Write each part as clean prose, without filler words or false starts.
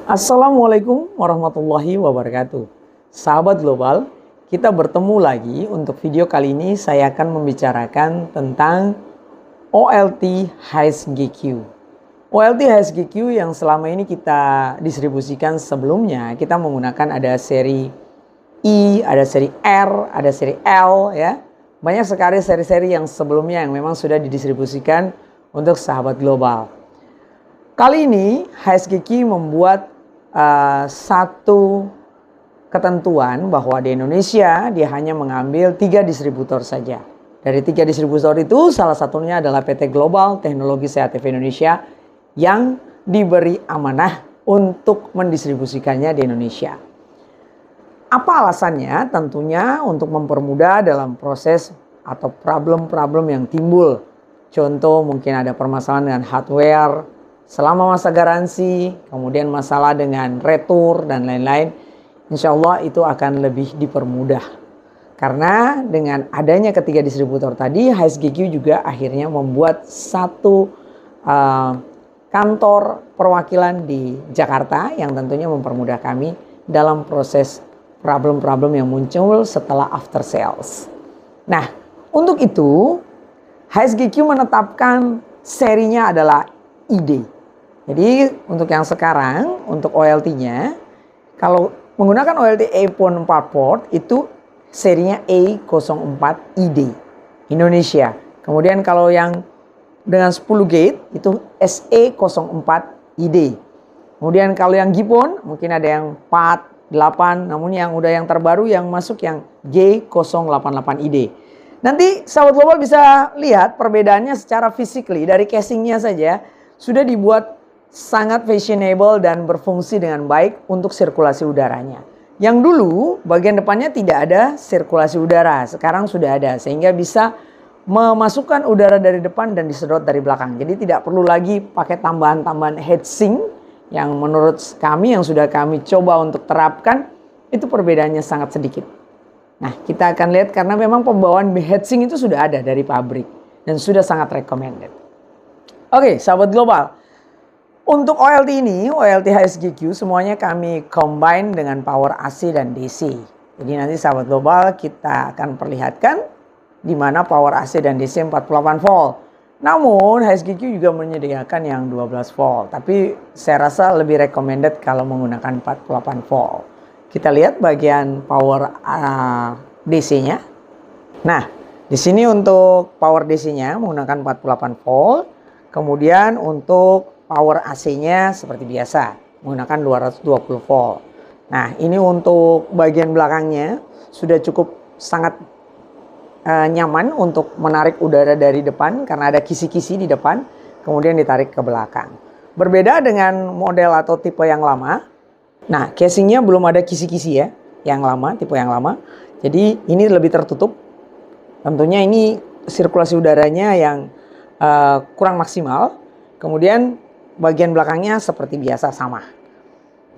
Assalamualaikum warahmatullahi wabarakatuh. Sahabat global, kita bertemu lagi untuk video kali ini. Saya akan membicarakan tentang OLT HSGQ. OLT HSGQ yang selama ini kita distribusikan sebelumnya, kita menggunakan ada seri I, ada seri R, ada seri L ya. Banyak sekali seri-seri yang sebelumnya yang memang sudah didistribusikan untuk sahabat global. Kali ini HSGQ membuat satu ketentuan bahwa di Indonesia dia hanya mengambil 3 distributor saja. Dari 3 distributor itu salah satunya adalah PT Global Teknologi Sehat TV Indonesia yang diberi amanah untuk mendistribusikannya di Indonesia. Apa alasannya? Tentunya untuk mempermudah dalam proses atau problem-problem yang timbul. Contoh mungkin ada permasalahan dengan hardware selama masa garansi, kemudian masalah dengan retur dan lain-lain. Insya Allah itu akan lebih dipermudah. Karena dengan adanya ketiga distributor tadi, HSGQ juga akhirnya membuat satu kantor perwakilan di Jakarta yang tentunya mempermudah kami dalam proses problem-problem yang muncul setelah after sales. Nah, untuk itu HSGQ menetapkan serinya adalah ID. Jadi untuk yang sekarang, untuk OLT-nya, kalau menggunakan OLT A4 port itu serinya A04ID Indonesia. Kemudian kalau yang dengan 10 gate itu SE04ID. Kemudian kalau yang Gipon mungkin ada yang 4, 8, namun yang terbaru yang masuk yang G088ID. Nanti sahabat global bisa lihat perbedaannya secara physically dari casingnya saja sudah dibuat sangat fashionable dan berfungsi dengan baik untuk sirkulasi udaranya. Yang dulu bagian depannya tidak ada sirkulasi udara, sekarang sudah ada sehingga bisa memasukkan udara dari depan dan disedot dari belakang. Jadi tidak perlu lagi pakai tambahan-tambahan heatsink yang menurut kami yang sudah kami coba untuk terapkan itu perbedaannya sangat sedikit. Nah, kita akan lihat karena memang pembawaan heatsink itu sudah ada dari pabrik dan sudah sangat recommended. Oke, sahabat global. Untuk OLT ini, OLT HSGQ semuanya kami combine dengan power AC dan DC. Jadi nanti sahabat global kita akan perlihatkan di mana power AC dan DC 48 volt. Namun HSGQ juga menyediakan yang 12 volt. Tapi saya rasa lebih recommended kalau menggunakan 48 volt. Kita lihat bagian power DC-nya. Nah, di sini untuk power DC-nya menggunakan 48 volt. Kemudian untuk power AC-nya seperti biasa menggunakan 220 volt. Nah, ini untuk bagian belakangnya sudah cukup sangat nyaman untuk menarik udara dari depan karena ada kisi-kisi di depan, kemudian ditarik ke belakang. Berbeda dengan model atau tipe yang lama. Nah, casingnya belum ada kisi-kisi ya, yang lama, tipe yang lama. Jadi ini lebih tertutup. Tentunya ini sirkulasi udaranya yang kurang maksimal. Kemudian bagian belakangnya seperti biasa sama.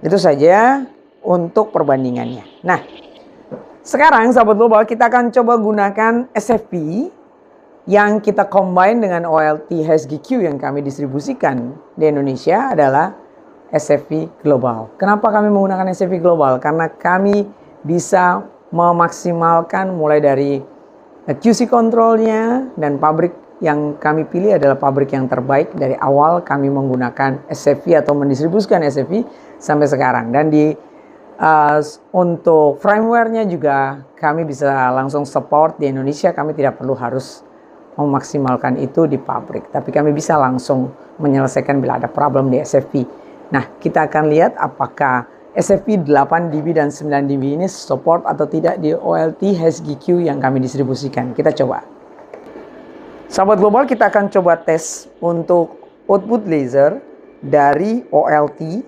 Itu saja untuk perbandingannya. Nah, sekarang sahabat global kita akan coba gunakan SFP yang kita combine dengan OLT HSGQ yang kami distribusikan di Indonesia adalah SFP Global. Kenapa kami menggunakan SFP Global? Karena kami bisa memaksimalkan mulai dari QC controlnya dan pabrik yang kami pilih adalah pabrik yang terbaik dari awal kami menggunakan SFP atau mendistribusikan SFP sampai sekarang. Dan untuk firmware-nya juga kami bisa langsung support di Indonesia. Kami tidak perlu harus memaksimalkan itu di pabrik. Tapi kami bisa langsung menyelesaikan bila ada problem di SFP. Nah, kita akan lihat apakah SFP 8 dB dan 9 dB ini support atau tidak di OLT HSGQ yang kami distribusikan. Kita coba. Sahabat global, kita akan coba tes untuk output laser dari OLT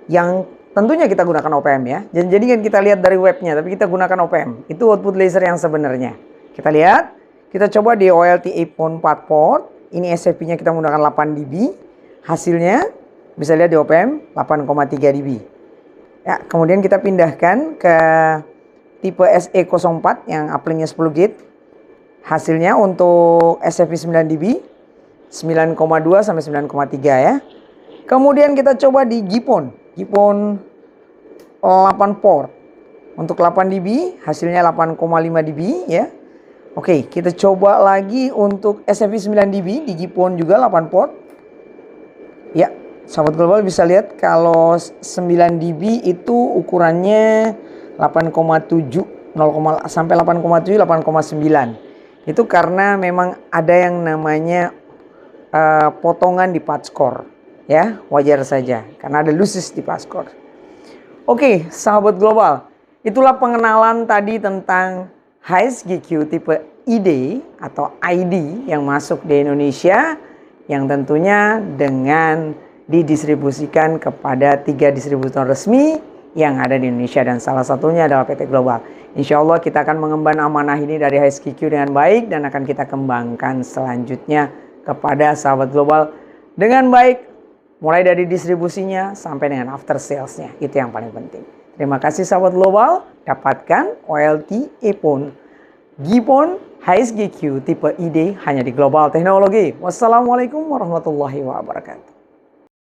yang tentunya kita gunakan OPM ya. Jadi kan kita lihat dari webnya, tapi kita gunakan OPM. Itu output laser yang sebenarnya. Kita lihat, kita coba di OLT A4 port. Ini SFP-nya kita menggunakan 8 dB. Hasilnya bisa lihat di OPM 8,3 dB. Ya, kemudian kita pindahkan ke tipe SE04 yang uplink-nya 10 gate. Hasilnya untuk SFP 9 dB 9,2 sampai 9,3 ya. Kemudian kita coba di Gipon. Gipon 8 port. Untuk 8 dB hasilnya 8,5 dB ya. Oke, kita coba lagi untuk SFP 9 dB di Gipon juga 8 port. Ya, sahabat global bisa lihat kalau 9 dB itu ukurannya 8,7 sampai 8,7 8,9. Itu karena memang ada yang namanya potongan di patch core ya, wajar saja karena ada losses di patch core. Oke, sahabat global, itulah pengenalan tadi tentang HSGQ tipe ID atau ID yang masuk di Indonesia, yang tentunya dengan didistribusikan kepada 3 distributor resmi yang ada di Indonesia dan salah satunya adalah PT Global. Insya Allah kita akan mengemban amanah ini dari HSGQ dengan baik dan akan kita kembangkan selanjutnya kepada sahabat global dengan baik, mulai dari distribusinya sampai dengan after salesnya. Itu yang paling penting. Terima kasih sahabat global, dapatkan OLT Epon Gipon HSGQ tipe ID hanya di Global Teknologi. Wassalamualaikum warahmatullahi wabarakatuh.